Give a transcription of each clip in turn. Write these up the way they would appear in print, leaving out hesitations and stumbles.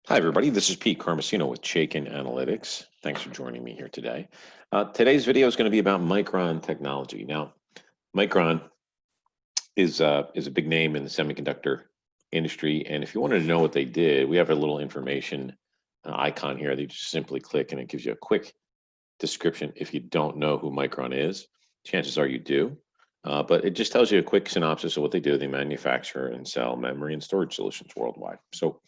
Hi, everybody. This is Pete Carmasino with Chaikin Analytics. Thanks for joining me here today. Today's video is going to be about Micron technology. Now, Micron is a big name in the semiconductor industry, and if you wanted to know what they did, we have a little information icon here that you just simply click, and it gives you a quick description. If you don't know who Micron is, chances are you do. But it just tells you a quick synopsis of what they do. They manufacture and sell memory and storage solutions worldwide. So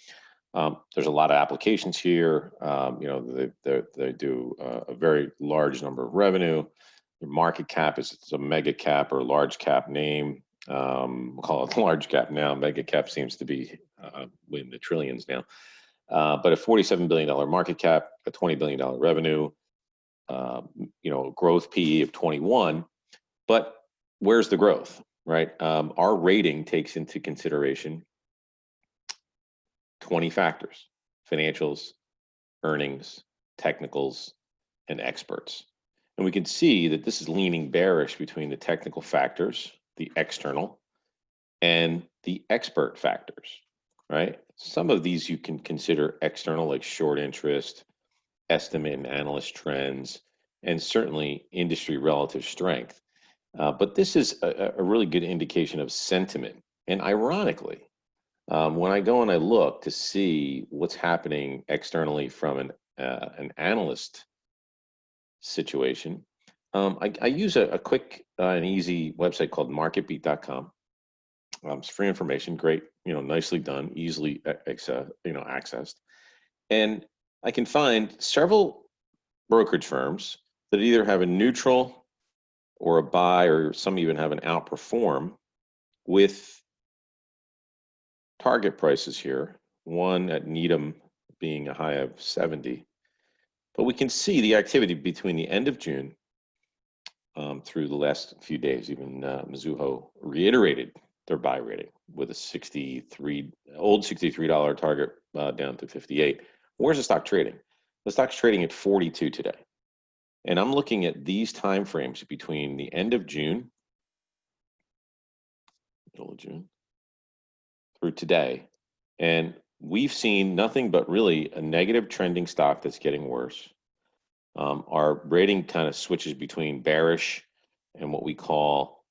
there's a lot of applications here. They do a very large number of revenue. Their market cap is a mega cap or large cap name. We'll call it large cap now. Mega cap seems to be in the trillions now. But a $47 billion market cap, a $20 billion revenue, growth PE of 21. But where's the growth, right? Our rating takes into consideration 20 factors: financials, earnings, technicals, and experts. And we can see that this is leaning bearish between the technical factors, the external, and the expert factors, right? Some of these you can consider external, like short interest, estimate and analyst trends, and certainly industry relative strength. But this is a really good indication of sentiment. And ironically, when I go and I look to see what's happening externally from an analyst situation, I use a quick and easy website called marketbeat.com. It's free information, great, nicely done, easily accessed. And I can find several brokerage firms that either have a neutral or a buy, or some even have an outperform, with target prices here, one at Needham being a high of 70. But we can see the activity between the end of June through the last few days. Even Mizuho reiterated their buy rating with a old $63 target down to 58. Where's the stock trading? The stock's trading at 42 today. And I'm looking at these time frames between the end of June, middle of June, through today, and we've seen nothing but really a negative trending stock that's getting worse. Our rating kind of switches between bearish and what we call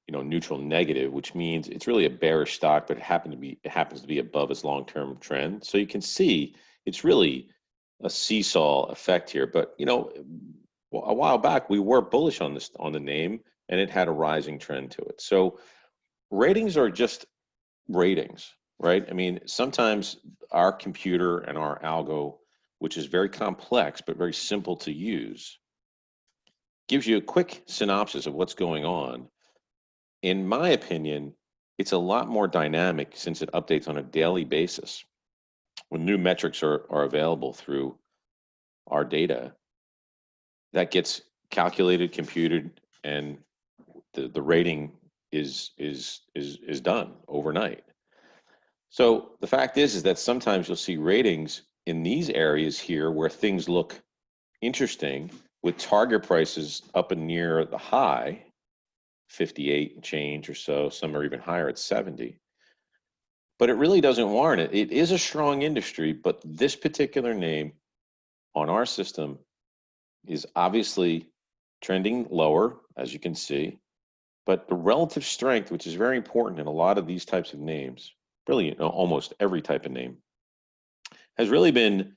neutral negative, which means it's really a bearish stock, but it happens to be above its long-term trend. So you can see it's really a seesaw effect here. But a while back we were bullish on the name, and it had a rising trend to it. So ratings are just ratings, right? I mean, sometimes our computer and our algo, which is very complex but very simple to use, gives you a quick synopsis of what's going on. In my opinion, it's a lot more dynamic since it updates on a daily basis. When new metrics are available through our data, that gets calculated, computed, and the rating is done overnight. So the fact is that sometimes you'll see ratings in these areas here where things look interesting, with target prices up and near the high, 58 and change or so. Some are even higher at 70. But it really doesn't warrant it. It is a strong industry, but this particular name on our system is obviously trending lower, as you can see. But the relative strength, which is very important in a lot of these types of names, really almost every type of name, has really been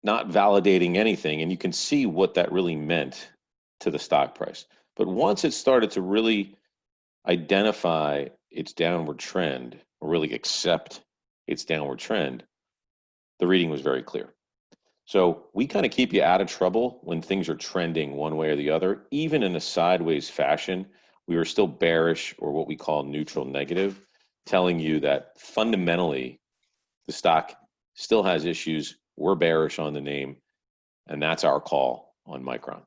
not validating anything. And you can see what that really meant to the stock price. But once it started to really identify its downward trend, or really accept its downward trend, the reading was very clear. So we kind of keep you out of trouble when things are trending one way or the other. Even in a sideways fashion, we are still bearish, or what we call neutral negative, telling you that fundamentally the stock still has issues. We're bearish on the name, and that's our call on Micron.